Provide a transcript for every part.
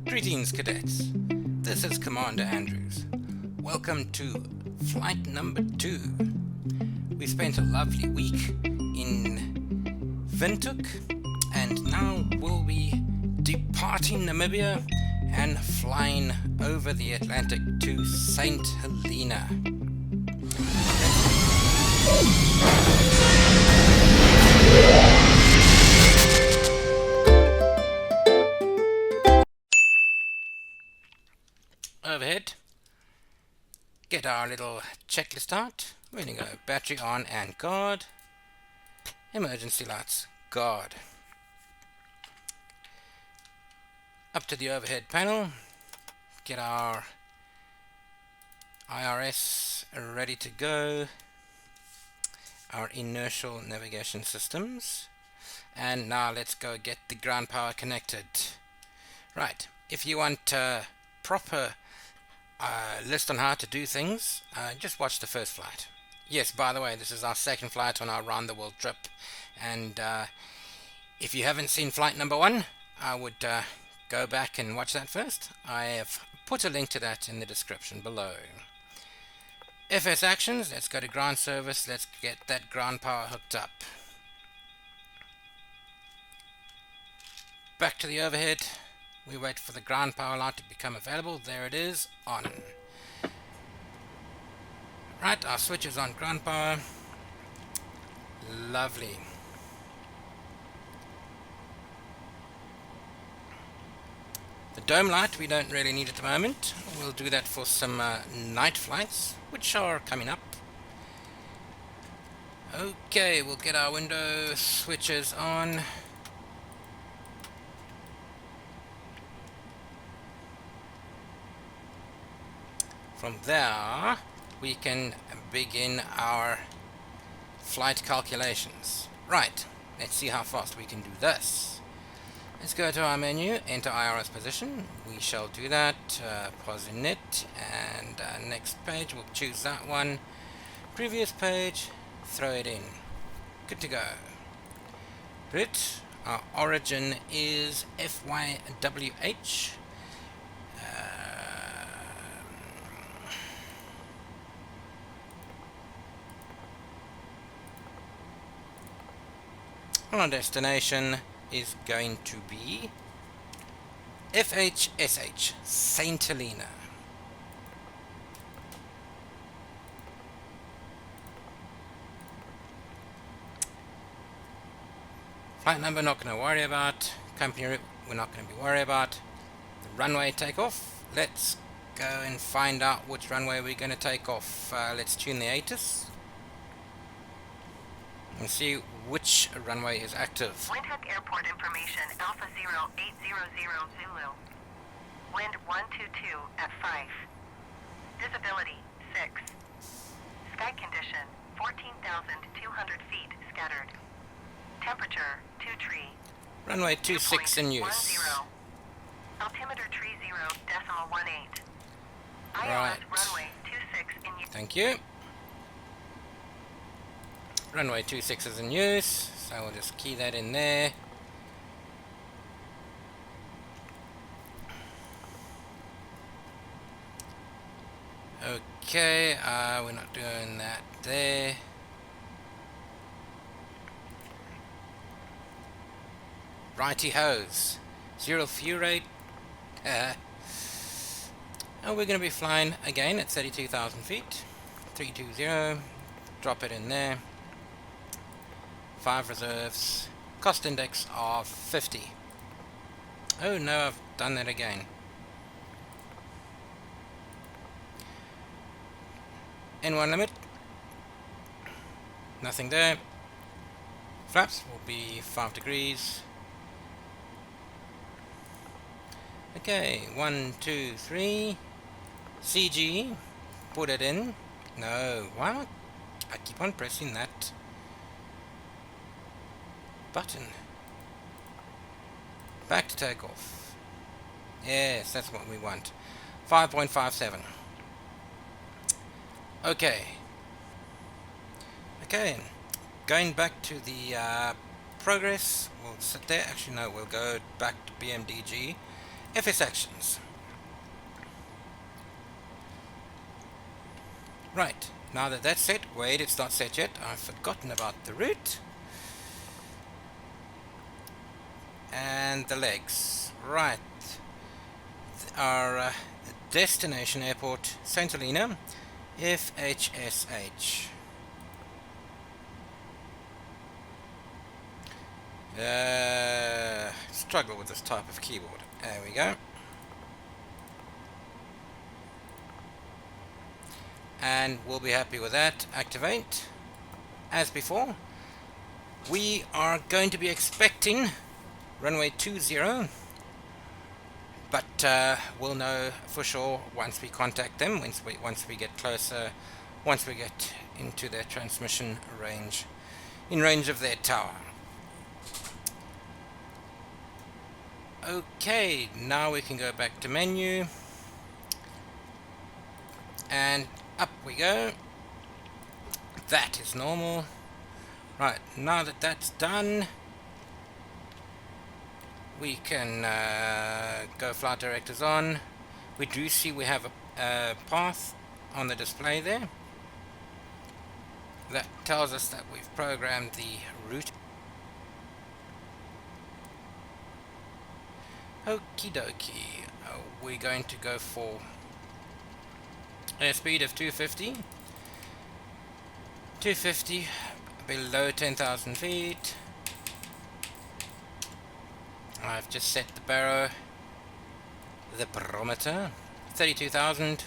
Greetings, cadets. This is Commander Andrews. Welcome to flight number 2. We spent a lovely week in Windhoek and now we'll be departing Namibia and flying over the Atlantic to Saint Helena. Overhead, get our little checklist out. We're going to go battery on and guard, emergency lights, guard. Up to the overhead panel, get our IRS ready to go, our inertial navigation systems, and now let's go get the ground power connected. Right, if you want proper list on how to do things, just watch the first flight. Yes, by the way, this is our second flight on our round the world trip, and if you haven't seen flight number 1, I would go back and watch that first. I have put a link to that in the description below. FS actions, let's go to ground service, let's get that ground power hooked up. Back to the overhead. We wait for the ground power light to become available. There it is, on. Right, our switch is on ground power. Lovely. The dome light we don't really need at the moment. We'll do that for some night flights, which are coming up. Okay, we'll get our window switches on. From there, we can begin our flight calculations. Right, let's see how fast we can do this. Let's go to our menu, enter IRS position. We shall do that, pause init, and next page, we'll choose that one. Previous page, throw it in. Good to go. Good. Our origin is FYWH. Our destination is going to be FHSH, Saint Helena. Flight number not going to worry about, company route we're not going to be worried about. The runway takeoff, let's go and find out which runway we're going to take off. Let's tune the ATIS and see which runway is active. Windhoek Airport information, Alpha 0800 Zulu. Wind 122 at 5. Visibility 6. Sky condition 14,200 feet scattered. Temperature 2 tree. Runway 26 in use. 10. Altimeter 30.18. Right. Runway 26 in use. Thank you. Runway 26 is in use, so we'll just key that in there. Okay, we're not doing that there. Righty hos. Zero fuel rate. And we're going to be flying again at 32,000 feet. 320. Drop it in there. 5 reserves, cost index of 50. Oh no, I've done that again. N1 limit, nothing there. Flaps will be 5 degrees. Okay, 1, 2, 3. CG, put it in. No, what? I keep on pressing that button. Back to takeoff. Yes, that's what we want. 5.57. Okay. Okay. Going back to the progress. We'll sit there. Actually, no, we'll go back to BMDG. FS actions. Right, now that that's set, wait, it's not set yet. I've forgotten about the route. And the legs. Right. Our destination airport, Saint Helena, FHSH. Struggle with this type of keyboard. There we go. And we'll be happy with that. Activate. As before, we are going to be expecting runway 20, but we'll know for sure once we contact them, once we get closer, once we get into their transmission range, in range of their tower. Okay, now we can go back to menu, and up we go. That is normal. Right, now that that's done, we can go flight directors on. We do see we have a path on the display there. That tells us that we've programmed the route. Okie dokie. We're going to go for a speed of 250. 250 below 10,000 feet. I've just set the barometer, 32,000.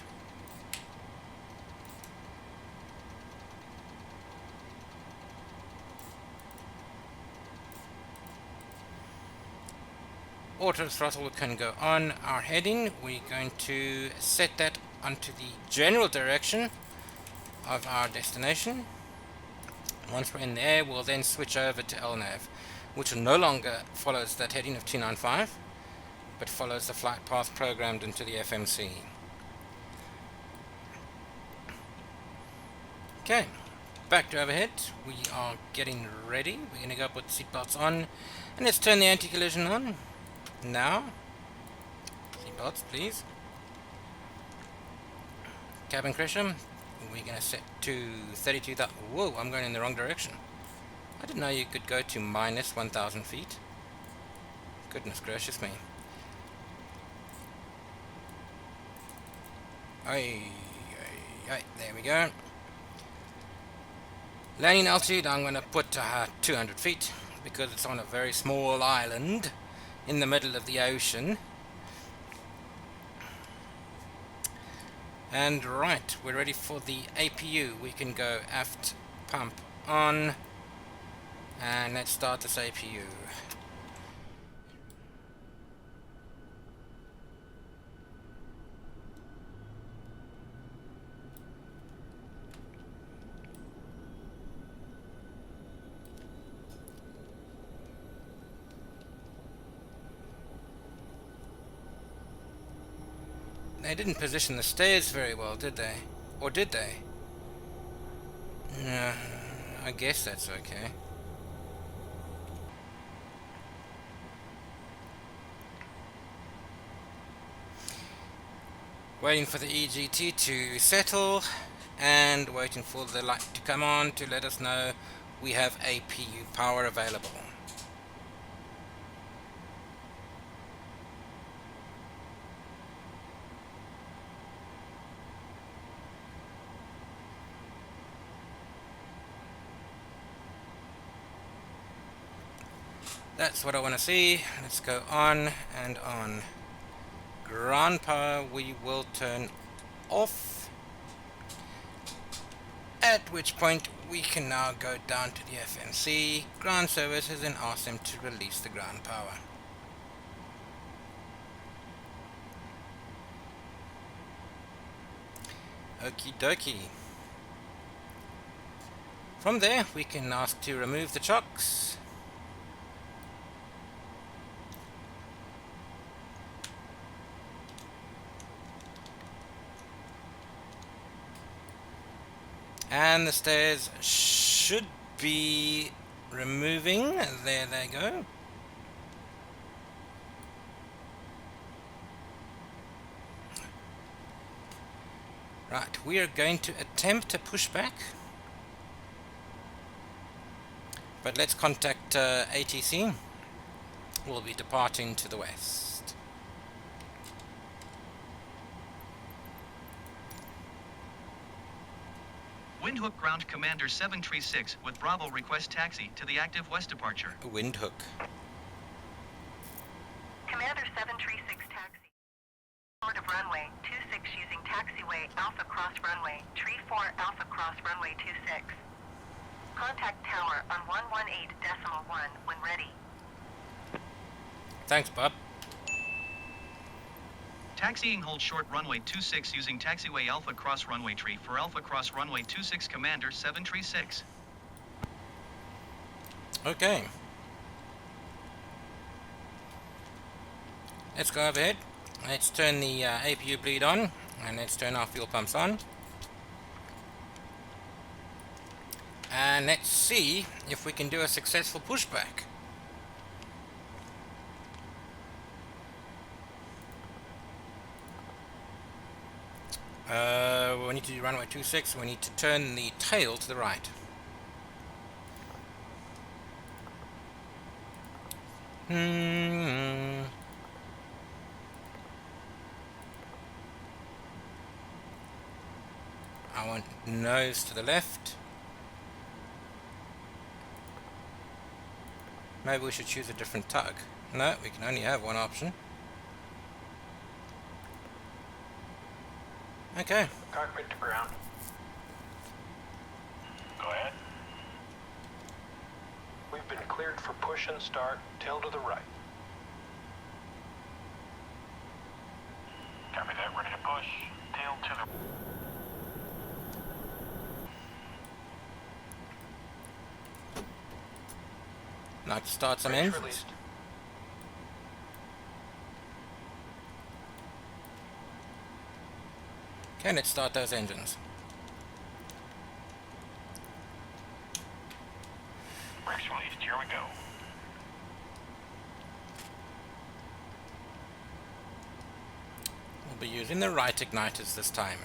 Auto throttle can go on. Our heading, we're going to set that onto the general direction of our destination. Once we're in the air, we'll then switch over to LNAV, which no longer follows that heading of 295, but follows the flight path programmed into the FMC. Okay, back to overhead. We are getting ready. We're going to go put seatbelts on, and let's turn the anti-collision on. Now, seatbelts please. Cabin pressure, we're going to set to 32,000. Whoa, I'm going in the wrong direction. I didn't know you could go to minus 1,000 feet. Goodness gracious me. There we go. Landing altitude, I'm going to put 200 feet because it's on a very small island in the middle of the ocean. And right, we're ready for the APU. We can go aft pump on, and let's start this APU. They didn't position the stairs very well, did they? Or did they? I guess that's okay. Waiting for the EGT to settle, and waiting for the light to come on to let us know we have APU power available. That's what I want to see. Let's go on and on. Ground power we will turn off, at which point we can now go down to the FMC ground services and ask them to release the ground power. Okie dokie. From there we can ask to remove the chocks. And the stairs should be removing. There they go. Right, we are going to attempt a pushback. But let's contact ATC. We'll be departing to the west. Windhoek Ground Commander 736 with Bravo request taxi to the active west departure. Windhoek. Commander 736 taxi. Short of runway 26 using taxiway Alpha Cross runway, tree 4 Alpha Cross runway 26. Contact tower on 118.1 when ready. Thanks, Bob. Taxiing hold short runway 26 using taxiway Alpha Cross runway tree for Alpha Cross runway 26 Commander 736. Okay. Let's go overhead. Let's turn the APU bleed on, and let's turn our fuel pumps on. And let's see if we can do a successful pushback. We need to do runway 26. We need to turn the tail to the right. I want nose to the left. Maybe we should choose a different tug. No, we can only have one option. Okay. Cockpit to ground. Go ahead. We've been cleared for push and start, tail to the right. Copy that, ready to push, tail to the... Like to start some Brakes engines. released. Okay, let's start those engines. Brakes released, here we go. We'll be using the right igniters this time.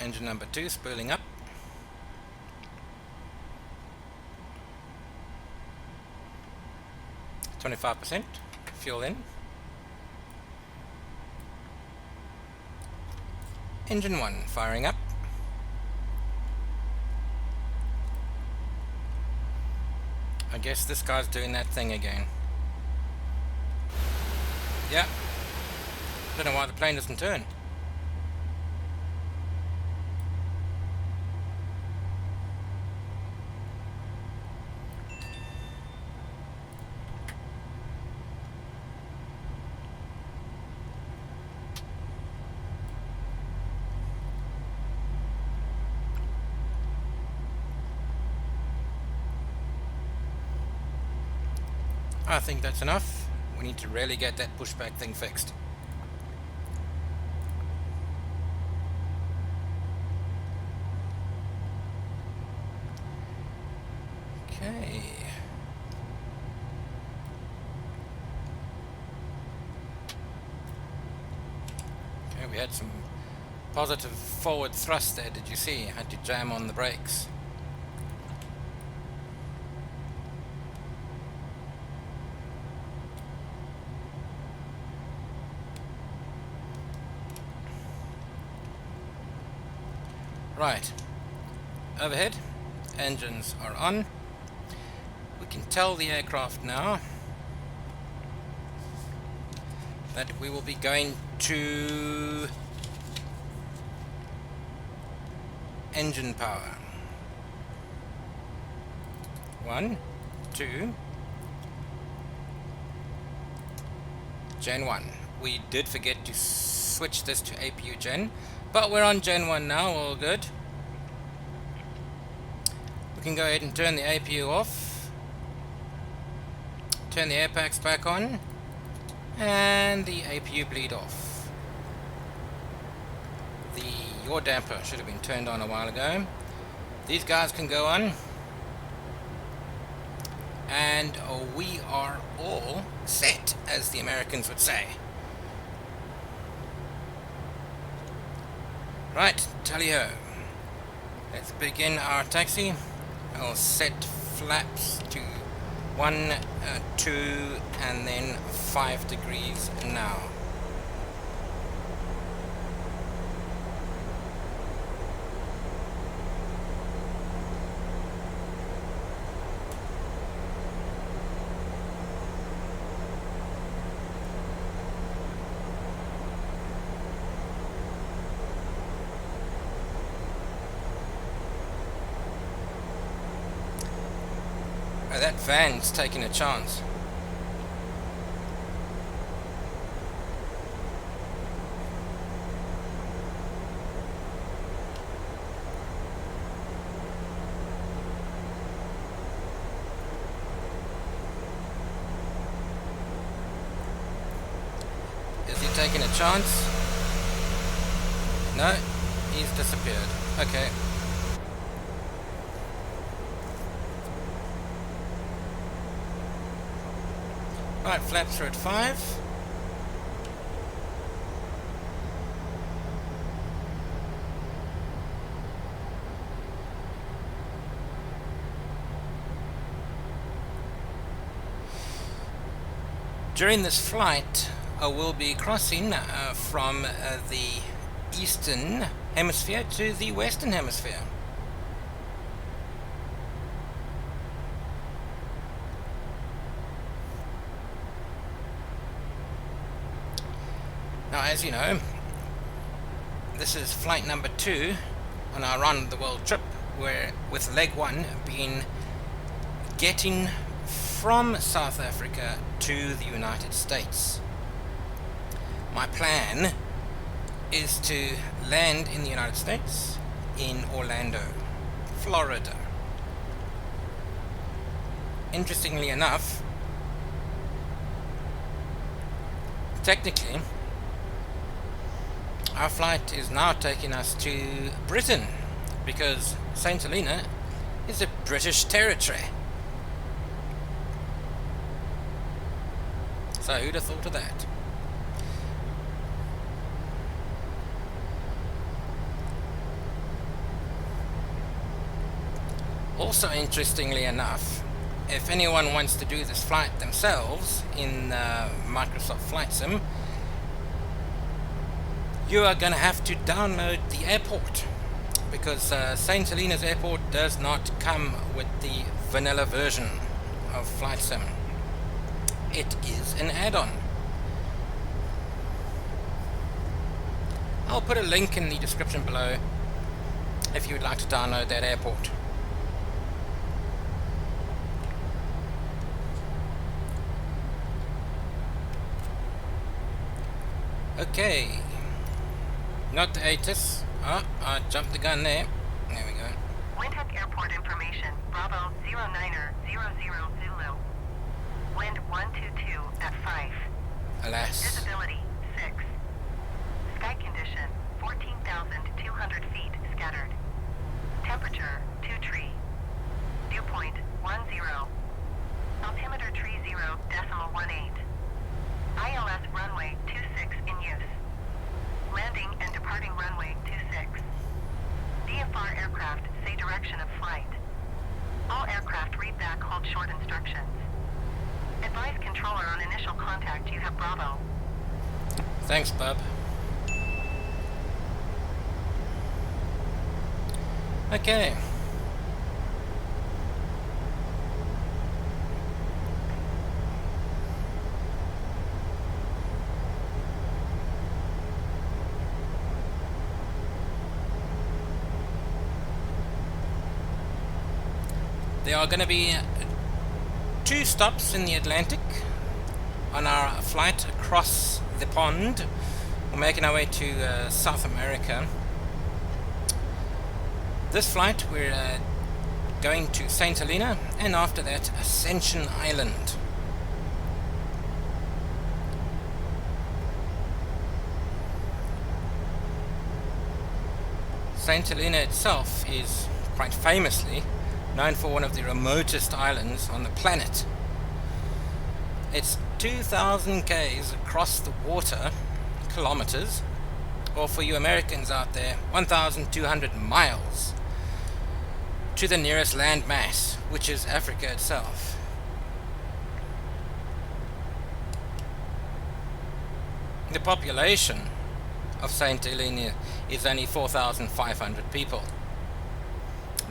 Engine number 2 spooling up. %, fuel in. Engine 1 firing up. I guess this guy's doing that thing again. Yeah. Don't know why the plane doesn't turn. I think that's enough. We need to really get that pushback thing fixed. Okay. Okay, we had some positive forward thrust there, did you see? I had to jam on the brakes. Right, overhead, engines are on. We can tell the aircraft now that we will be going to engine power. 1, 2, Gen 1. We did forget to switch this to APU Gen, but we're on Gen 1 now, all good. We can go ahead and turn the APU off. Turn the air packs back on, and the APU bleed off. The yaw damper should have been turned on a while ago. These guys can go on, and we are all set, as the Americans would say. Right, tally-ho. Let's begin our taxi. I'll set flaps to 1, 2, and then 5 degrees now. Oh, that van's taking a chance. Is he taking a chance? No, he's disappeared. Okay. Right, flaps are at 5. During this flight, I will be crossing from the eastern hemisphere to the western hemisphere. Now, as you know, this is flight number 2 on our round the world trip, where with leg 1 being getting from South Africa to the United States. My plan is to land in the United States in Orlando, Florida. Interestingly enough, technically, our flight is now taking us to Britain, because Saint Helena is a British territory. So who'd have thought of that? Also, interestingly enough, if anyone wants to do this flight themselves in Microsoft Flight Sim, you are going to have to download the airport, because Saint Helena's airport does not come with the vanilla version of Flight Sim. It is an add-on. I'll put a link in the description below if you would like to download that airport. Okay, not the ATIS. Oh, I jumped the gun there. There we go. Windhoek Airport information. Bravo 09er 00 Zulu. Wind 122 at 5. Alas. Visibility 6. Sky condition 14,200 feet scattered. Temperature 2 tree. Dew point 10. Altimeter tree 0.18. ILS runway 26 in use. Landing and departing runway 26. DFR aircraft say direction of flight. All aircraft read back hold short instructions. Advise controller on initial contact you have Bravo. Thanks, bub. Okay. There are going to be 2 stops in the Atlantic on our flight across the pond. We're making our way to South America. This flight we're going to Saint Helena, and after that Ascension Island. Saint Helena itself is quite famously known for one of the remotest islands on the planet. It's 2,000 k's across the water, kilometers, or for you Americans out there, 1,200 miles to the nearest land mass, which is Africa itself. The population of Saint Helena is only 4,500 people.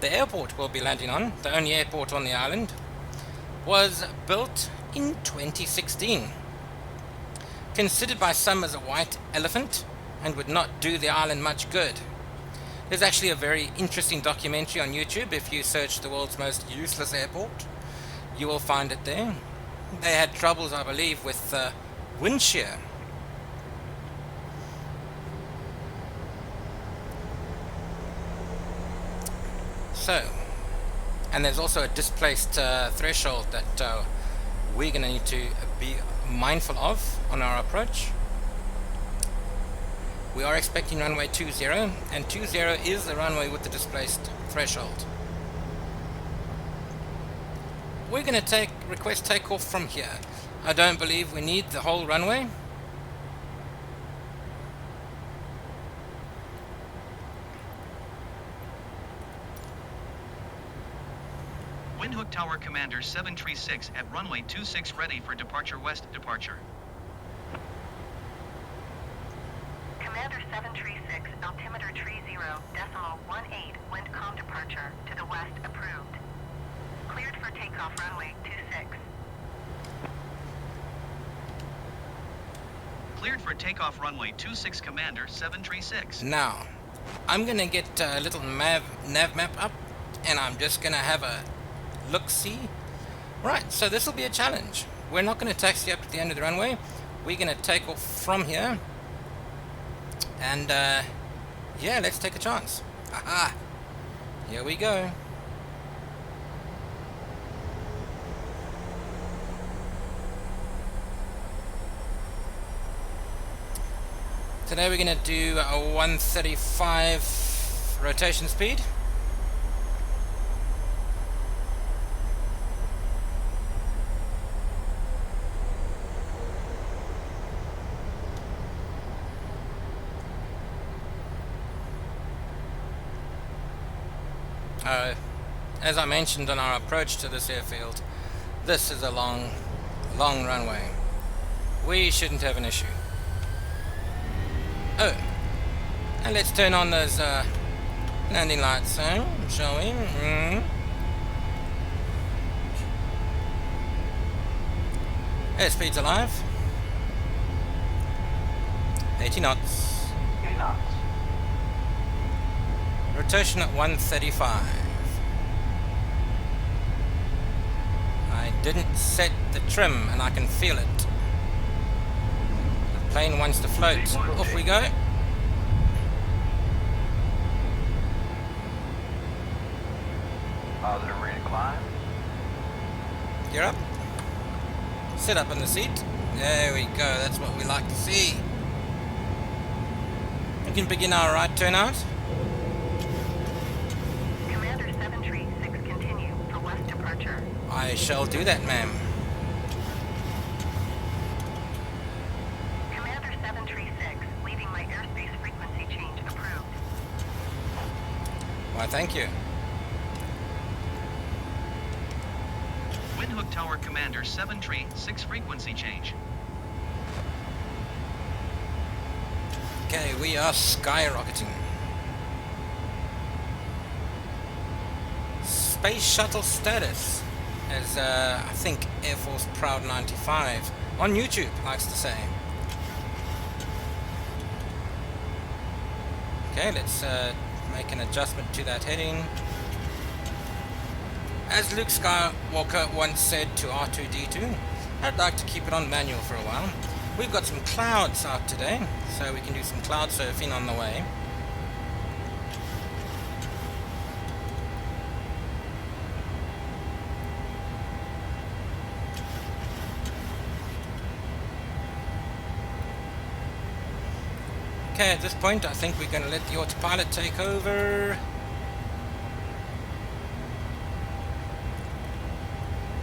The airport we'll be landing on, the only airport on the island, was built in 2016. Considered by some as a white elephant and would not do the island much good. There's actually a very interesting documentary on YouTube. If you search the world's most useless airport, you will find it there. They had troubles, I believe, with wind shear. So, and there's also a displaced threshold that we're going to need to be mindful of on our approach. We are expecting runway 20, and 20 is the runway with the displaced threshold. We're going to request takeoff from here. I don't believe we need the whole runway. Windhoek Tower Commander 736 at runway 26 ready for departure west departure. Commander 736, altimeter 30.18, windcom departure to the west approved. Cleared for takeoff runway 26. Cleared for takeoff runway 26 Commander 736. Now, I'm going to get a little nav map up, and I'm just going to have a look-see. Right, so this will be a challenge. We're not going to taxi up to the end of the runway. We're going to take off from here. And, yeah, let's take a chance. Aha! Here we go. Today we're going to do a 135 rotation speed. As I mentioned on our approach to this airfield, this is a long runway. We shouldn't have an issue. Oh, and let's turn on those landing lights, shall we? Airspeed's alive. 80 knots. 80 knots. Rotation at 135. I didn't set the trim and I can feel it. The plane wants to float. Off we go. Positive rate of climb. Gear up. Sit up in the seat. There we go. That's what we like to see. We can begin our right turnout. Commander 736, continue for west departure. I shall do that, ma'am. Commander 736, leaving my airspace frequency change approved. Why, thank you. Windhoek Tower Commander 736 frequency change. Okay, we are skyrocketing. Space shuttle status, as I think Air Force Proud 95 on YouTube likes to say. Okay, let's make an adjustment to that heading. As Luke Skywalker once said to R2-D2, I'd like to keep it on manual for a while. We've got some clouds out today, so we can do some cloud surfing on the way. Okay, at this point I think we're going to let the autopilot take over.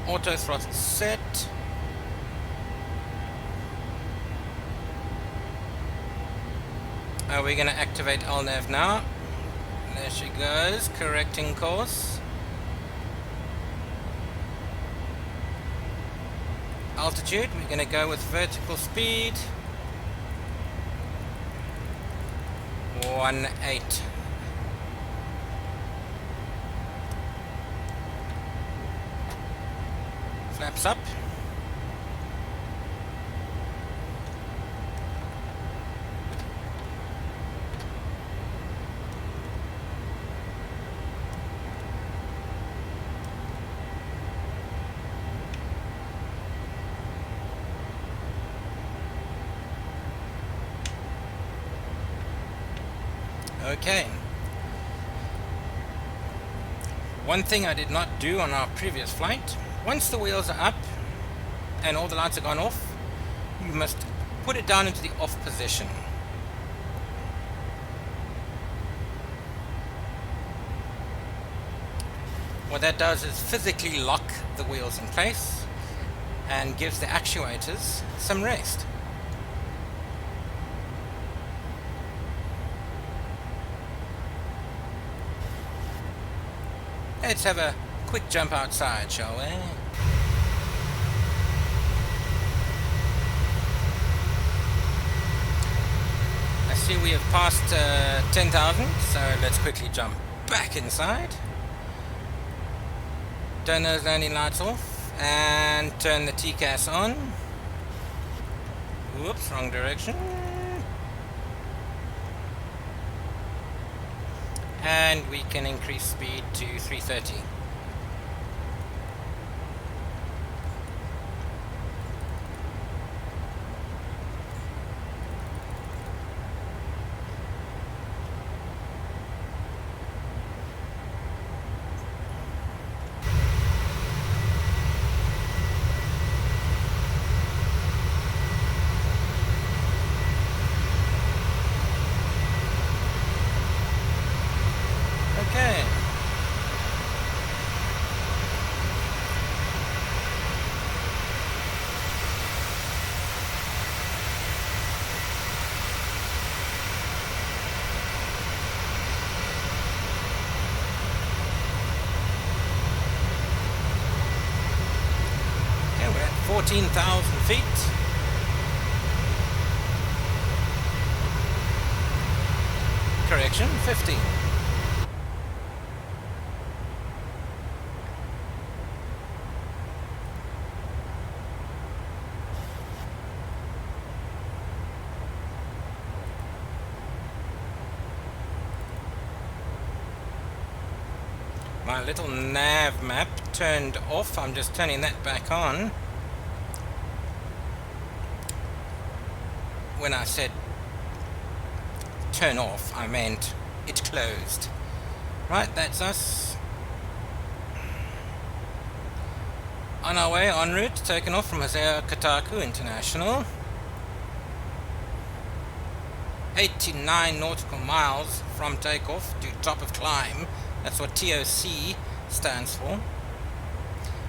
Auto throttle set. Are we going to activate LNAV now? There she goes, correcting course. Altitude, we're going to go with vertical speed. 18. Flaps up. Okay. One thing I did not do on our previous flight, once the wheels are up and all the lights are gone off, you must put it down into the off position. What that does is physically lock the wheels in place and gives the actuators some rest. Let's have a quick jump outside, shall we? I see we have passed 10,000, so let's quickly jump back inside. Turn those landing lights off and turn the TCAS on. Whoops, wrong direction. And we can increase speed to 330. Okay. Okay, we're at 14,000 feet. Correction, 15. My little nav map turned off. I'm just turning that back on. When I said turn off, I meant it closed. Right, that's us. On our way, en route, taken off from Hosea Kotaku International. 89 nautical miles from takeoff to top of climb. That's what TOC stands for.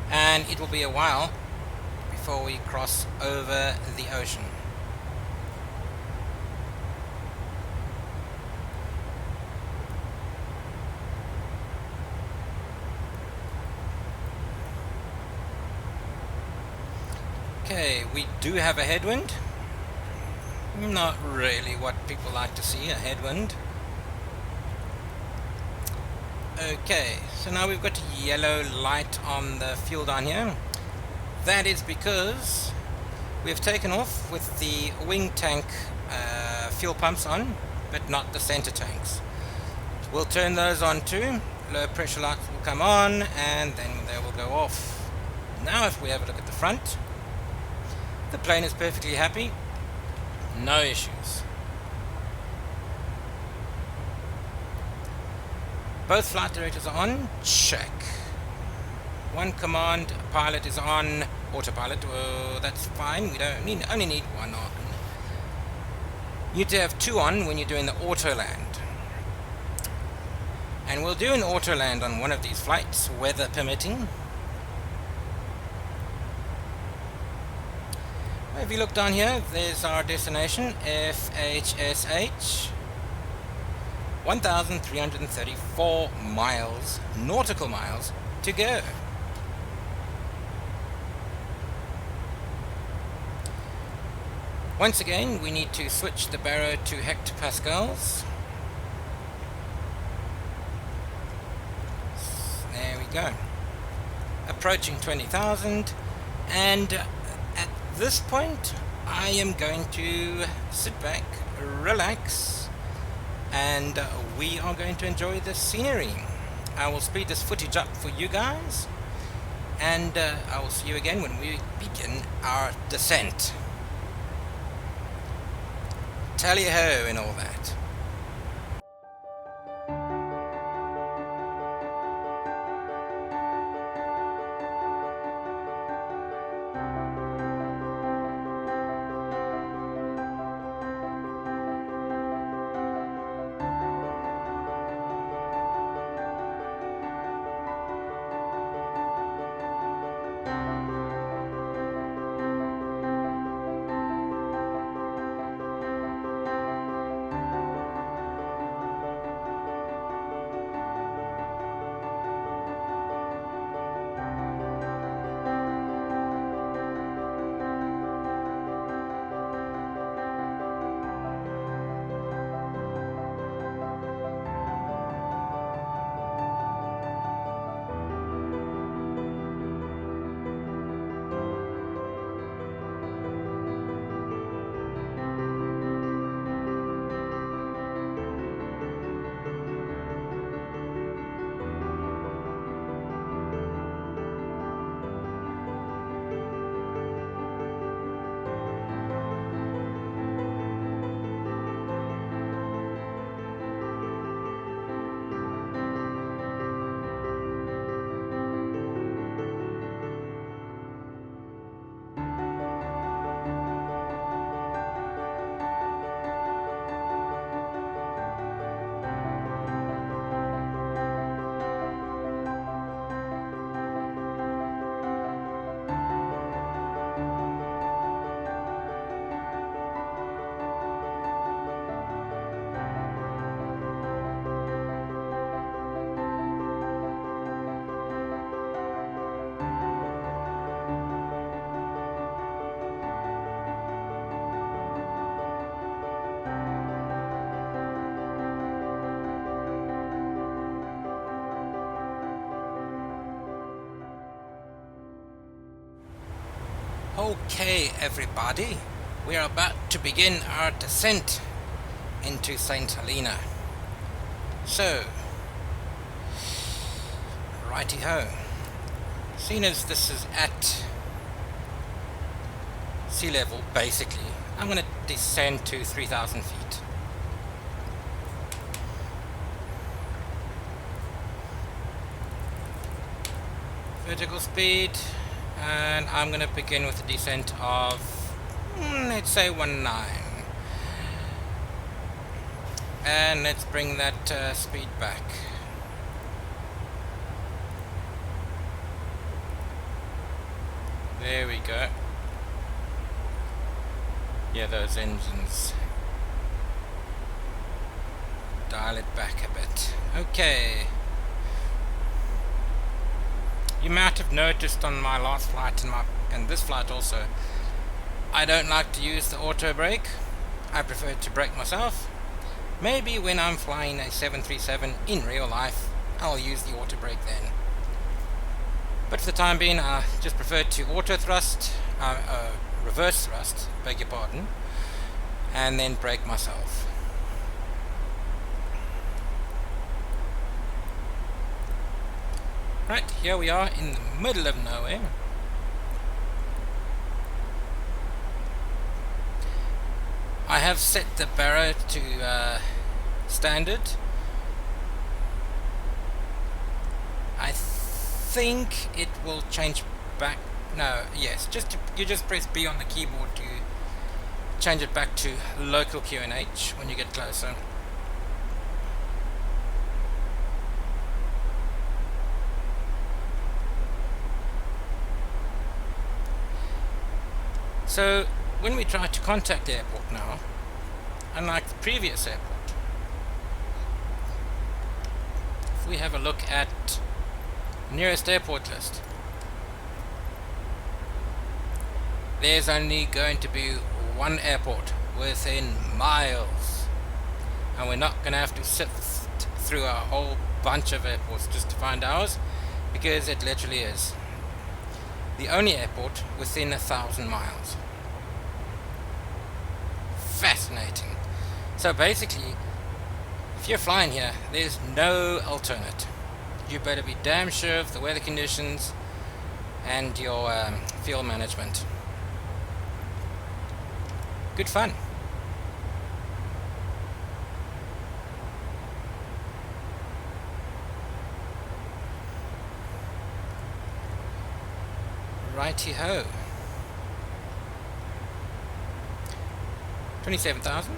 And it will be a while before we cross over the ocean. Okay, we do have a headwind. Not really what people like to see, a headwind. Okay, so now we've got yellow light on the fuel down here. That is because we've taken off with the wing tank fuel pumps on, but not the center tanks. We'll turn those on too. Low pressure lights will come on and then they will go off. Now if we have a look at the front, the plane is perfectly happy. No issues. Both flight directors are on. Check. One command pilot is on. Autopilot. Oh, that's fine. We don't need, only need one on. You need to have 2 on when you're doing the auto land. And we'll do an auto land on one of these flights, weather permitting. If you look down here, there's our destination, FHSH. 1,334 miles, nautical miles, to go. Once again, we need to switch the baro to hectopascals. There we go. Approaching 20,000, and at this point, I am going to sit back, relax, and we are going to enjoy the scenery. I will speed this footage up for you guys, and I will see you again when we begin our descent. Tally-ho and all that. Okay, everybody, we are about to begin our descent into Saint Helena. So, righty-ho. Seeing as this is at sea level, basically, I'm going to descend to 3,000 feet. Vertical speed. And I'm going to begin with a descent of, let's say 19. And let's bring that speed back. There we go. Yeah, those engines. Dial it back a bit. Okay. You might have noticed on my last flight and this flight also, I don't like to use the auto brake. I prefer to brake myself. Maybe when I'm flying a 737 in real life, I'll use the auto brake then. But for the time being, I just prefer to auto thrust, reverse thrust, beg your pardon, and then brake myself. Right, here we are in the middle of nowhere. I have set the baro to standard. I think it will change back. No, yes, you just press B on the keyboard change it back to local QNH when you get closer. So when we try to contact the airport now, unlike the previous airport, if we have a look at nearest airport list, there's only going to be one airport within miles, and we're not going to have to sift through a whole bunch of airports just to find ours, because it literally is the only airport within 1,000 miles. Fascinating. So basically, if you're flying here, there's no alternate. You better be damn sure of the weather conditions and your fuel management. Good fun. Righty-ho. 27,000.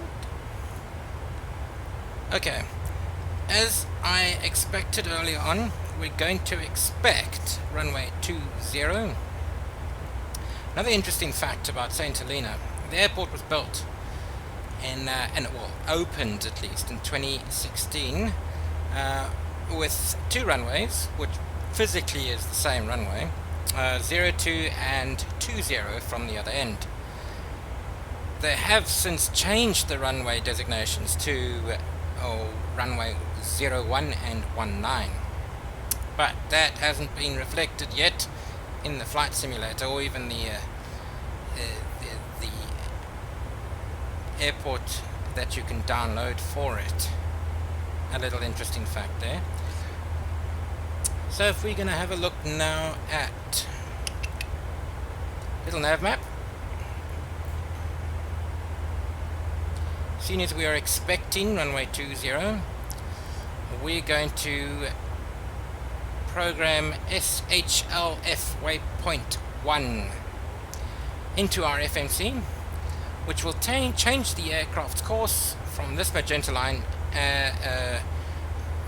Okay. As I expected earlier on, we're going to expect runway 20. Another interesting fact about Saint Helena, the airport was built in, opened at least in 2016 with 2 runways, which physically is the same runway, 02 and 20 from the other end. They have since changed the runway designations to runway 01 and 19, but that hasn't been reflected yet in the flight simulator or even the airport that you can download for it. A little interesting fact there. So if we're going to have a look now at little nav map, seeing as we are expecting runway 20, we're going to program SHLF waypoint 1 into our FMC, which will change the aircraft's course from this magenta line.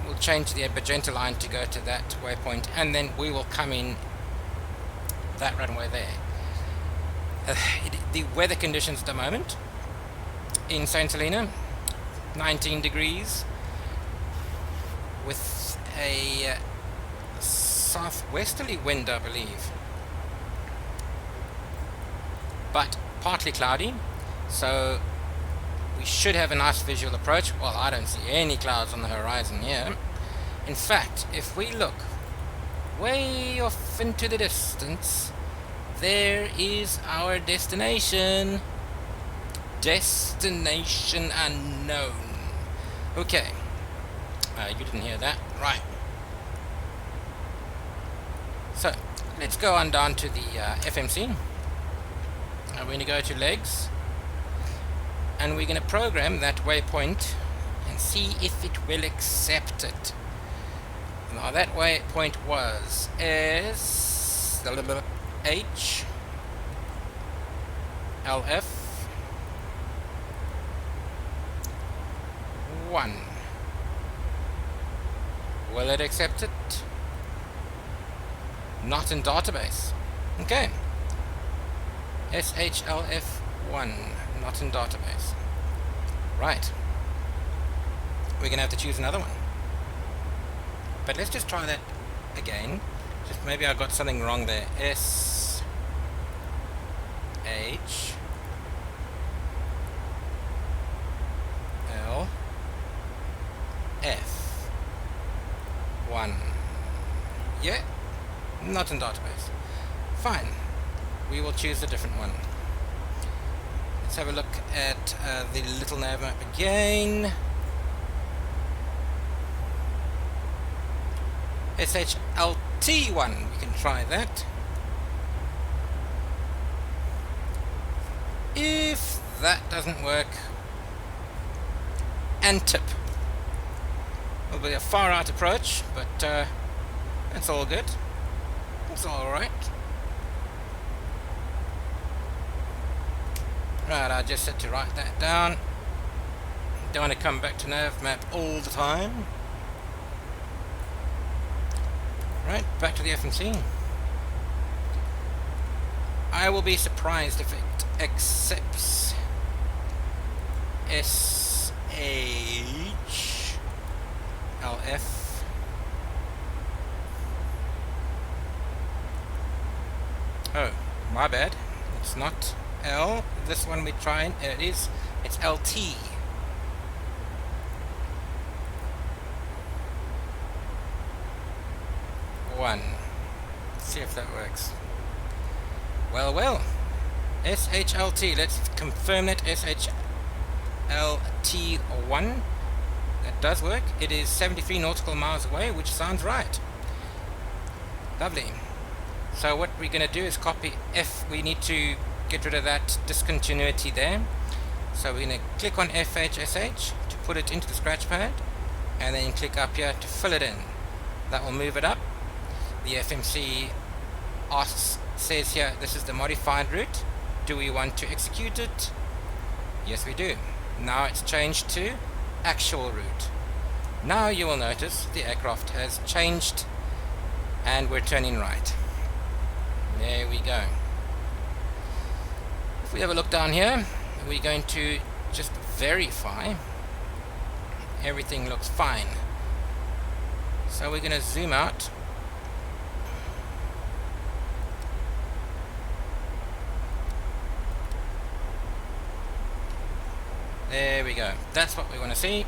We'll change the magenta line to go to that waypoint, and then we will come in that runway there. The weather conditions at the moment in Saint Helena, 19 degrees with a southwesterly wind, I believe, but partly cloudy, so we should have a nice visual approach. Well, I don't see any clouds on the horizon here. In fact, if we look way off into the distance, there is our destination. Destination unknown. Okay. You didn't hear that? Right. So, let's go on down to the FMC. We're going to go to legs, and we're going to program that waypoint and see if it will accept it. Now that waypoint was H LF 1. Will it accept it? Not in database. Okay. SHLF1, not in database. Right. We're going to have to choose another one. But let's just try that again. Just maybe I got something wrong there. SH L F 1. Yeah, not in database. Fine. We will choose a different one. Let's have a look at the little nav map again. SHLT1, we can try that. If that doesn't work, Antip. Will be a far out approach, but it's all good. It's all right. Right, I just had to write that down. Don't want to come back to nav map all the time. Right, back to the FMC. I will be surprised if it accepts SHLF. Oh, my bad. It's not L. This one we're trying. It is. It's LT. One. Let's see if that works. Well, well. SHLT. Let's confirm that. SHLT1. That does work. It is 73 nautical miles away, which sounds right. Lovely. So what we're going to do is copy F. We need to get rid of that discontinuity there. So we're going to click on FHSH to put it into the scratch pad, and then click up here to fill it in. That will move it up. The FMC asks, says here, this is the modified route. Do we want to execute it? Yes, we do. Now it's changed to actual route. Now you will notice the aircraft has changed and we're turning right. There we go. If we have a look down here, we're going to just verify everything looks fine. So we're going to zoom out. There we go. That's what we want to see.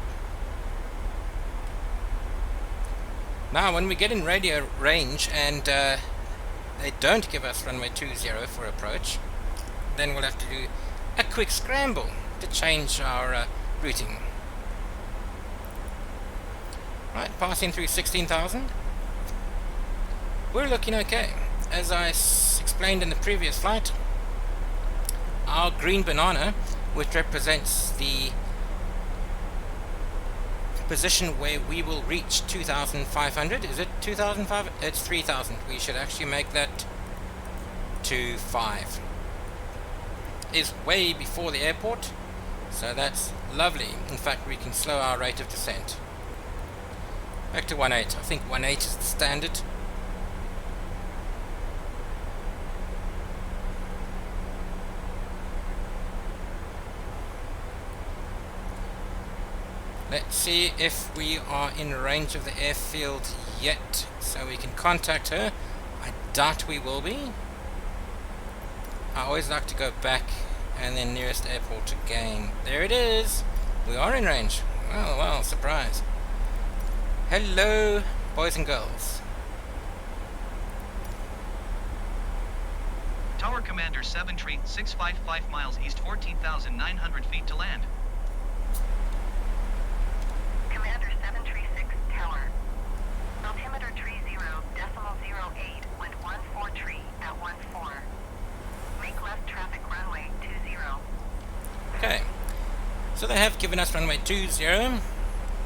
Now when we get in radio range and they don't give us runway 20 for approach, then we'll have to do a quick scramble to change our routing. Right, passing through 16,000. We're looking okay. As I explained in the previous flight, our green banana, which represents the position where we will reach 2,500. Is it 2,500? It's 3,000. We should actually make that 2,500. Is way before the airport, so that's lovely. In fact, we can slow our rate of descent back to 1.8. I think 1.8 is the standard. Let's see if we are in range of the airfield yet, so we can contact her. I doubt we will be. I always like to go back and then nearest airport again. There it is. We are in range. Well, well, surprise. Hello, boys and girls. Tower Commander 7 Tree, 655 miles east, 14,900 feet to land. Commander 736 Tower. Altimeter tree 0.08 with 14 tree at 14. Make left traffic runway 20. Okay, so they have given us runway 20.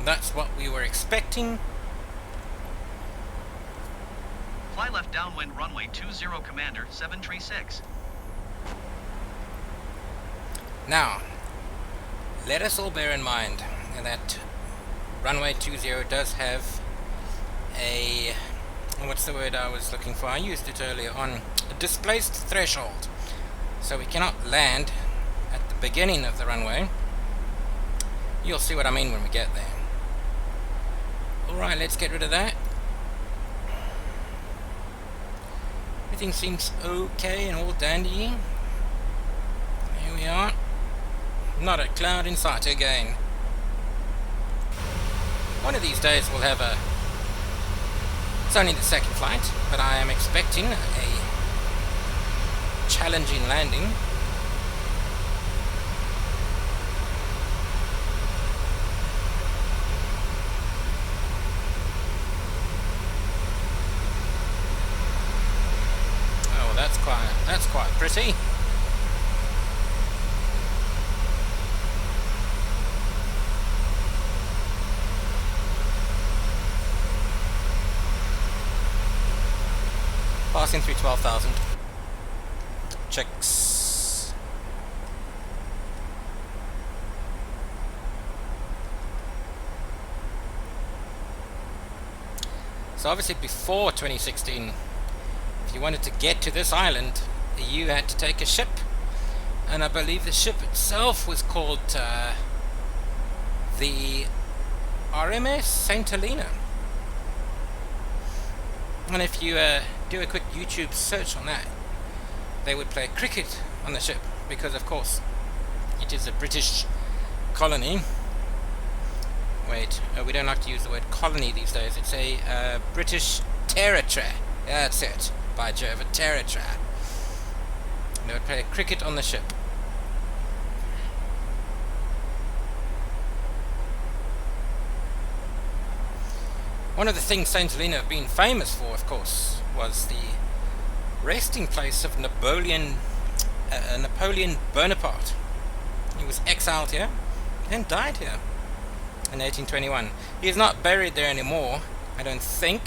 That's what we were expecting. Fly left downwind runway 20, Commander 736. Now, let us all bear in mind that runway 20 does have a, what's the word I was looking for? I used it earlier on, a displaced threshold. So we cannot land at the beginning of the runway. You'll see what I mean when we get there. Alright, let's get rid of that. Everything seems okay and all dandy. Here we are. Not a cloud in sight again. One of these days we'll have a... It's only the second flight, but I am expecting a challenging landing. Oh, that's quite pretty. Passing through 12,000. Checks. So obviously before 2016, if you wanted to get to this island, you had to take a ship, and I believe the ship itself was called the RMS Saint Helena. And if you do a quick YouTube search on that, they would play cricket on the ship, because of course it is a British colony. Wait, we don't like to use the word colony these days. It's a British territory. That's it. By Jove, a territory. They would play cricket on the ship. One of the things Saint Helena have been famous for, of course, was the resting place of Napoleon Bonaparte. He was exiled here and died here in 1821. He is not buried there anymore, I don't think.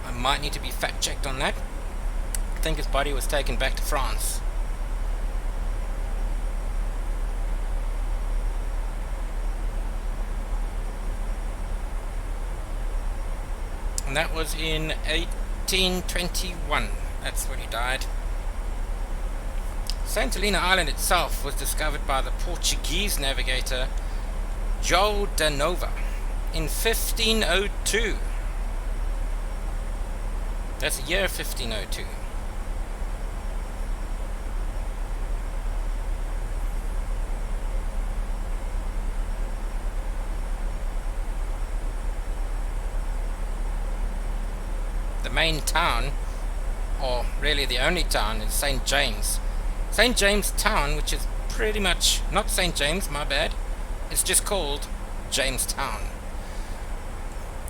I might need to be fact checked on that. I think his body was taken back to France. And that was in 1821. That's when he died. Saint Helena Island itself was discovered by the Portuguese navigator João da Nova in 1502. That's the year 1502. The main town, or really the only town, is St. James. St. James Town, which is pretty much not St. James, my bad. It's just called Jamestown,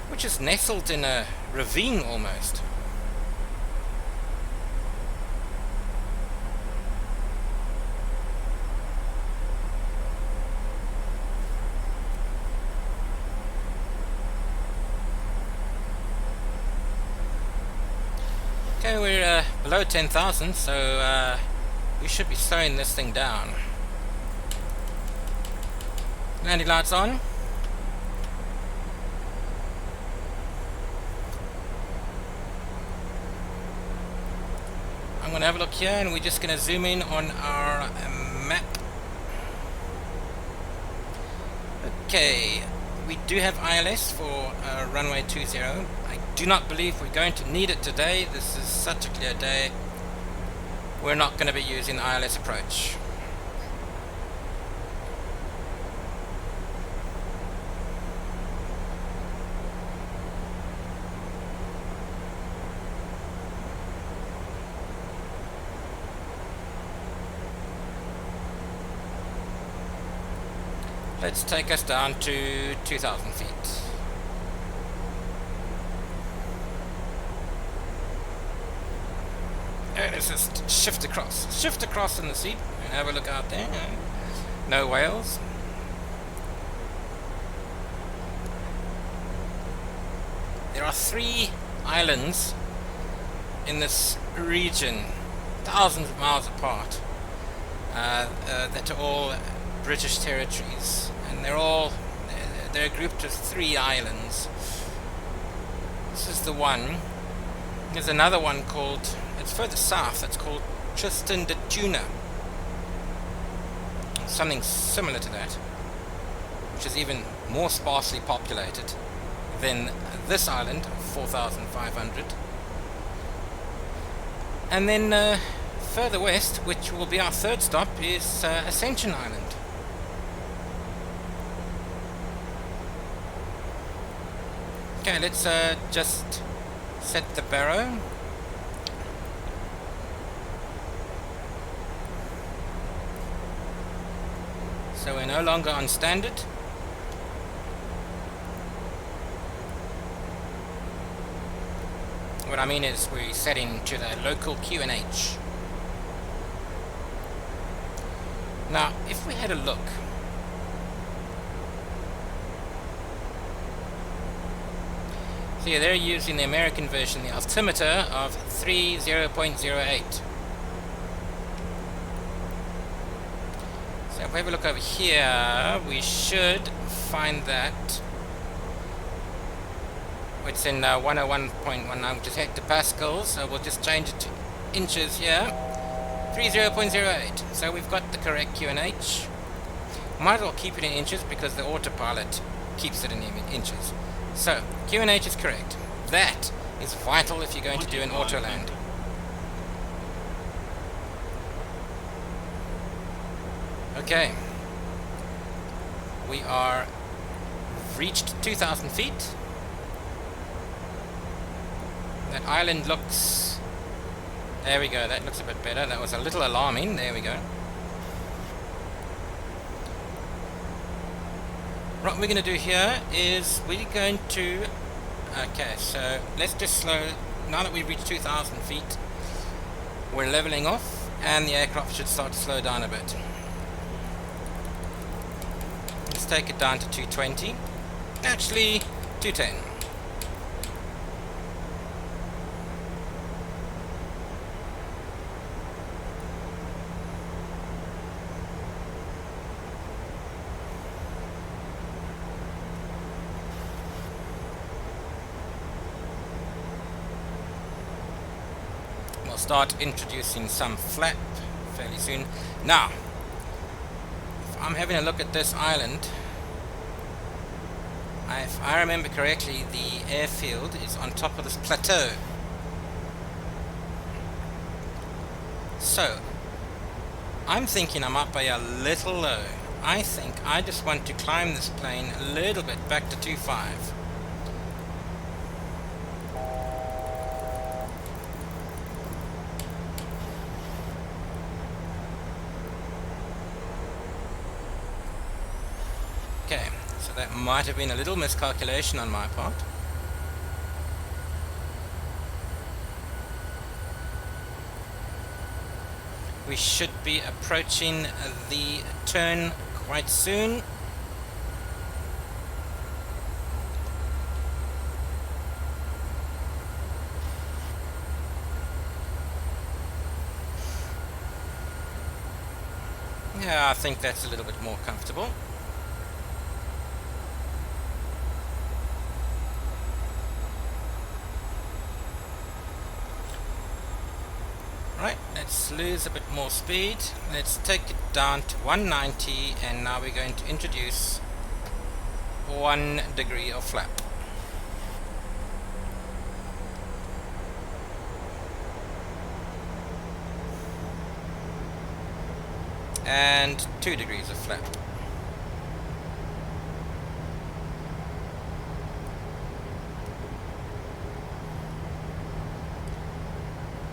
which is nestled in a ravine almost. Okay, we're below 10,000, so we should be slowing this thing down. Landing lights on. I'm going to have a look here, and we're just going to zoom in on our map. Okay, we do have ILS for runway 20. I do not believe we're going to need it today. This is such a clear day. We're not going to be using the ILS approach. Let's take us down to 2,000 feet. Let's just shift across in the seat and have a look out there. No whales. There are 3 islands in this region, thousands of miles apart, that are all British territories, and they're grouped as 3 islands. This is the one. There's another one called, it's further south, it's called Tristan da Cunha. Something similar to that, which is even more sparsely populated than this island, 4,500. And then further west, which will be our third stop, is Ascension Island. Okay, let's just set the barrow. So we're no longer on standard. What I mean is we're setting to the local QNH. Now, if we had a look, see, they're using the American version, the altimeter of 30.08. So if we have a look over here, we should find that It's in 101.19, which is hectopascals, so we'll just change it to inches here. 30.08. So we've got the correct QNH. Might as well keep it in inches because the autopilot keeps it in inches. So QNH is correct. That is vital if you're going to do an auto land. Okay. We are reached 2,000 feet. That island looks... There we go, that looks a bit better. That was a little alarming. There we go. What we're going to do here is we're going to... Okay, so let's just slow... Now that we've reached 2,000 feet, we're leveling off and the aircraft should start to slow down a bit. Let's take it down to 220. Actually, 210. We'll start introducing some flap fairly soon. Now, if I'm having a look at this island, if I remember correctly, the airfield is on top of this plateau. So, I'm thinking I might be a little low. I think I just want to climb this plane a little bit back to 2.5. Okay, so that might have been a little miscalculation on my part. We should be approaching the turn quite soon. Yeah, I think that's a little bit more comfortable. Right, let's lose a bit more speed. Let's take it down to 190, and now we're going to introduce 1 degree of flap. And 2 degrees of flap.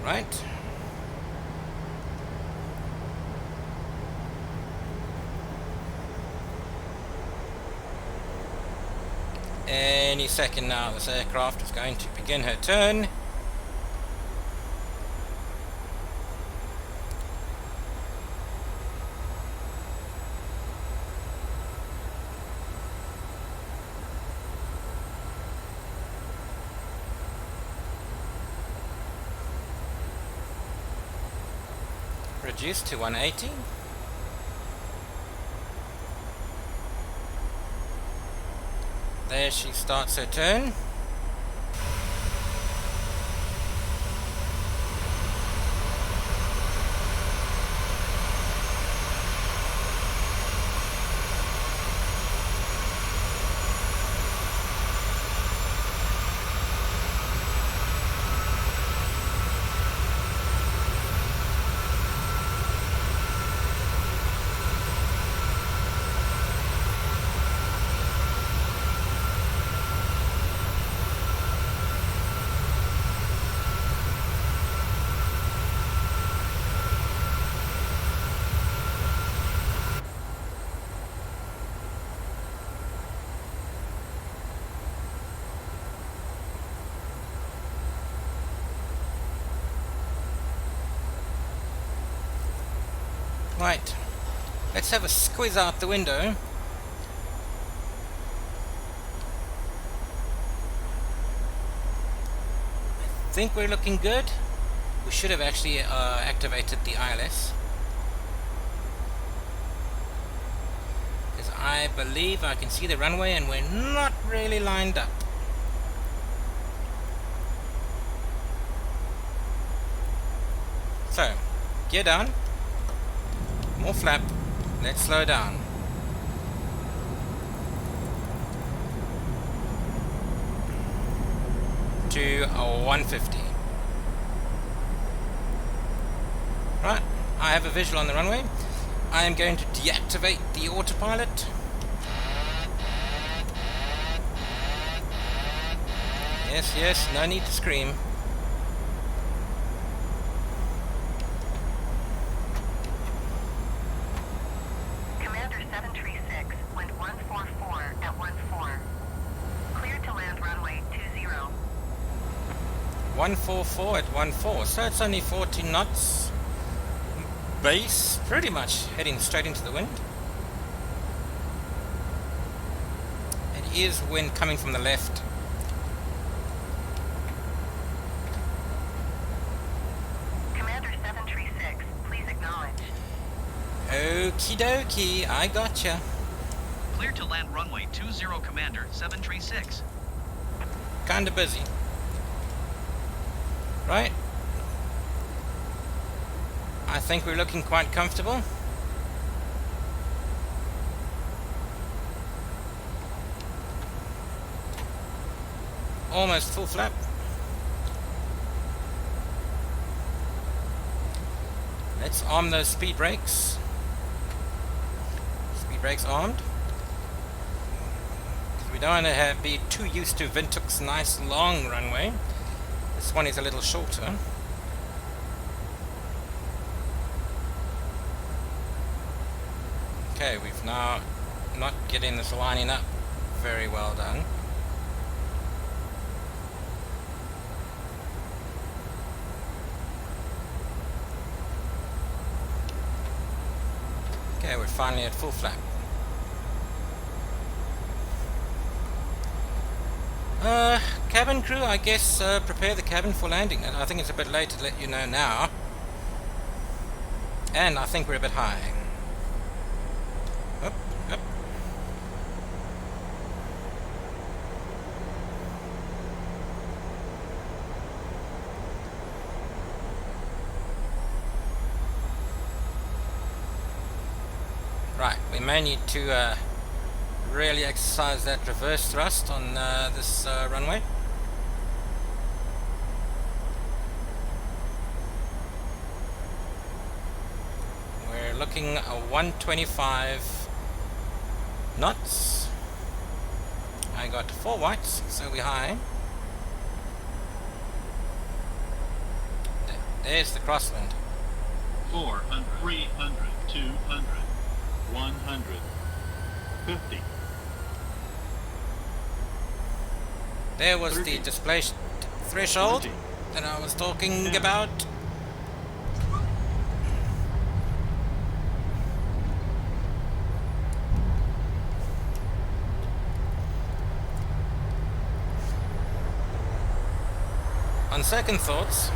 Right. Any second now, this aircraft is going to begin her turn. Reduce to 180. There she starts her turn. Right, let's have a squeeze out the window. I think we're looking good. We should have actually activated the ILS, because I believe I can see the runway and we're not really lined up. gear down. More flap. Let's slow down. To 150. Right, I have a visual on the runway. I am going to deactivate the autopilot. Yes, yes, no need to scream. Commander 736, wind 144 at 14. Cleared to land runway 20. 144 at 14, so it's only 14 knots. Base, pretty much heading straight into the wind. It is wind coming from the left. Commander 736, please acknowledge. Okie dokie, I gotcha. Clear to land runway 20, Commander 736. Kinda busy. Right. I think we're looking quite comfortable. Almost full flap. Let's arm those speed brakes. Speed brakes armed. We don't want to be too used to Windhoek's nice long runway. This one is a little shorter. Okay, we've now not getting this lining up very well done. Okay, we're finally at full flap. Cabin crew, I guess prepare the cabin for landing. And I think it's a bit late to let you know now. And I think we're a bit high. Up, up. Right, we may need to really exercise that reverse thrust on this runway. We're looking at 125 knots. I got 4 whites, so we're high. There's the crosswind. 400, 300, 200, 100, 50. There was 30, the displaced threshold 20, that I was talking 10. about. On second thoughts,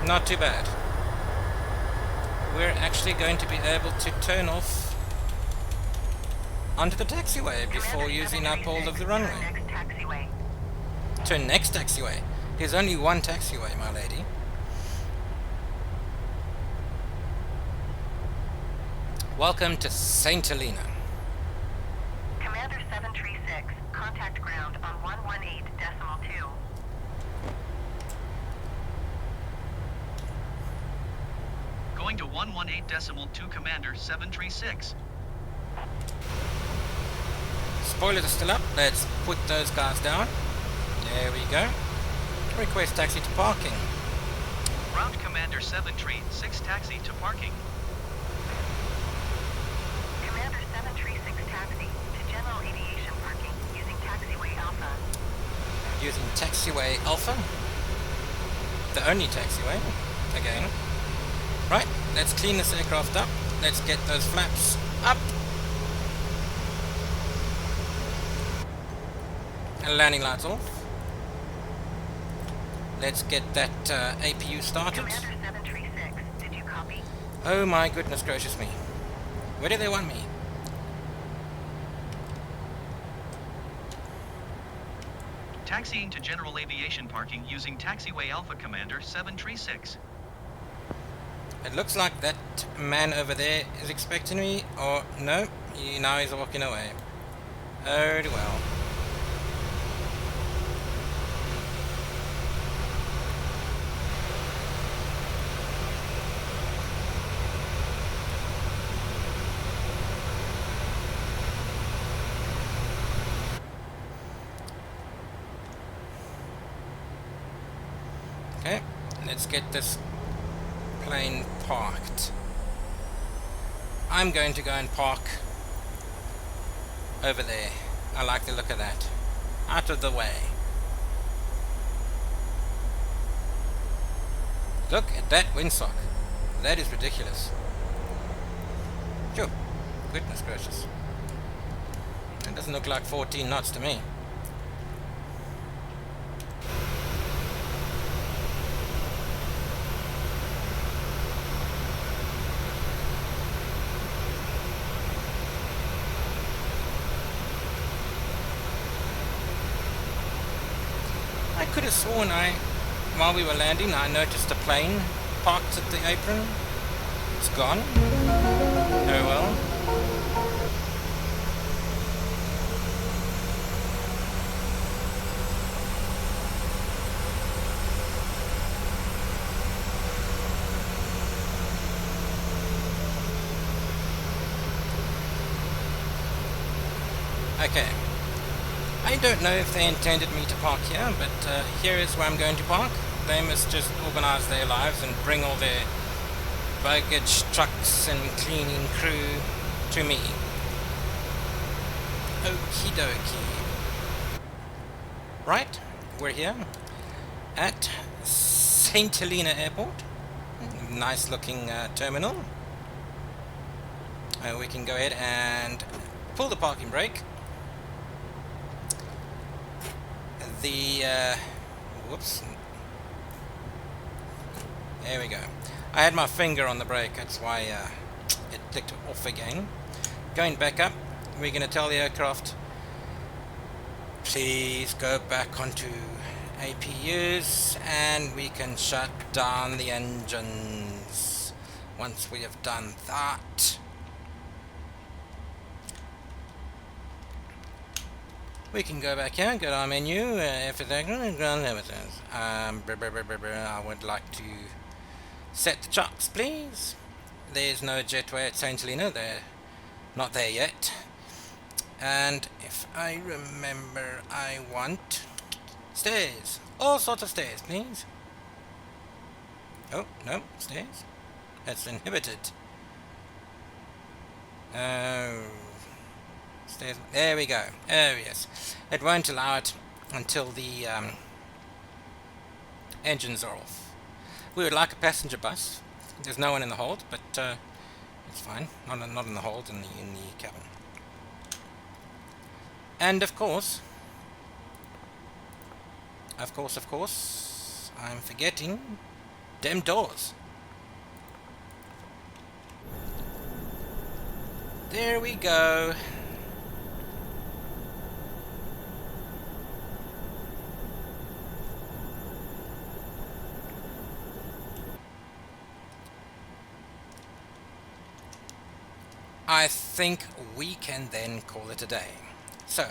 not too bad. We're actually going to be able to turn off onto the taxiway before Commander using up all of the 736, runway. turn next taxiway. Turn next taxiway. There's only one taxiway, my lady. Welcome to Saint Helena. Commander 736, contact ground on 118.2. Going to 118.2, Commander 736. Spoilers are still up. Let's put those guys down. There we go. Request taxi to parking. Route Commander 736, taxi to parking. Commander 736, taxi to general aviation parking using taxiway Alpha. Using taxiway Alpha. The only taxiway. Again. Right, let's clean this aircraft up. Let's get those flaps up. And landing lights off. Let's get that APU started. Commander 736, did you copy? Oh my goodness gracious me. Where do they want me? Taxiing to general aviation parking using taxiway Alpha, Commander 736. It looks like that man over there is expecting me, or no, now he's walking away. Oh well. Okay, let's get this plane parked. I'm going to go and park over there. I like the look of that. Out of the way. Look at that windsock. That is ridiculous. Sure. Goodness gracious. That doesn't look like 14 knots to me. I could have sworn while we were landing, I noticed a plane parked at the apron. It's gone. Oh well. Okay. I don't know if they intended me to park here, but here is where I'm going to park. They must just organize their lives and bring all their baggage trucks and cleaning crew to me. Okie dokie. Right, we're here at Saint Helena Airport. Nice looking terminal. We can go ahead and pull the parking brake. Whoops. There we go. I had my finger on the brake, that's why it clicked off again. Going back up, we're going to tell the aircraft, please go back onto APUs, and we can shut down the engines once we have done that. We can go back here, go to our menu, everything, I would like to set the chocks, please. There's no jetway at Saint Helena, they're not there yet. And if I remember, I want stairs, all sorts of stairs, please. Oh, no, stairs. That's inhibited. Oh. Stairs. There we go. Oh yes. It won't allow it until the engines are off. We would like a passenger bus. There's no one in the hold, but it's fine. Not in the hold, in the cabin. And of course, I'm forgetting them doors. There we go. I think we can then call it a day. So,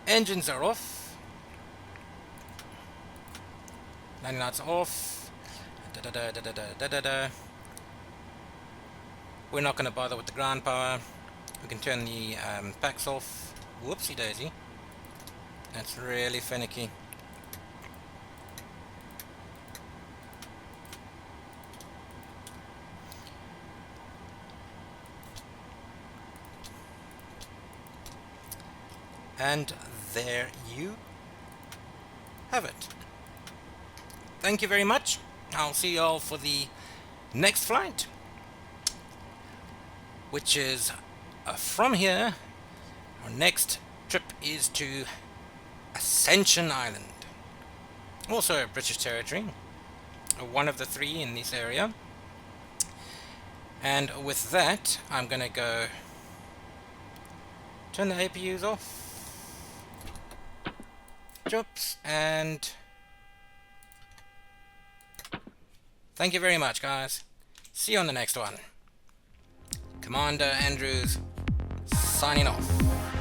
engines are off. Landing lights off. We're not going to bother with the ground power. We can turn the packs off. Whoopsie daisy. That's really finicky. And there you have it. Thank you very much. I'll see you all for the next flight, which is from here. Our next trip is to Ascension Island, also British territory, one of the 3 in this area. And with that, I'm going to go turn the APUs off. Oops, and Thank you very much, guys. See you on the next one. Commander Andrews, signing off.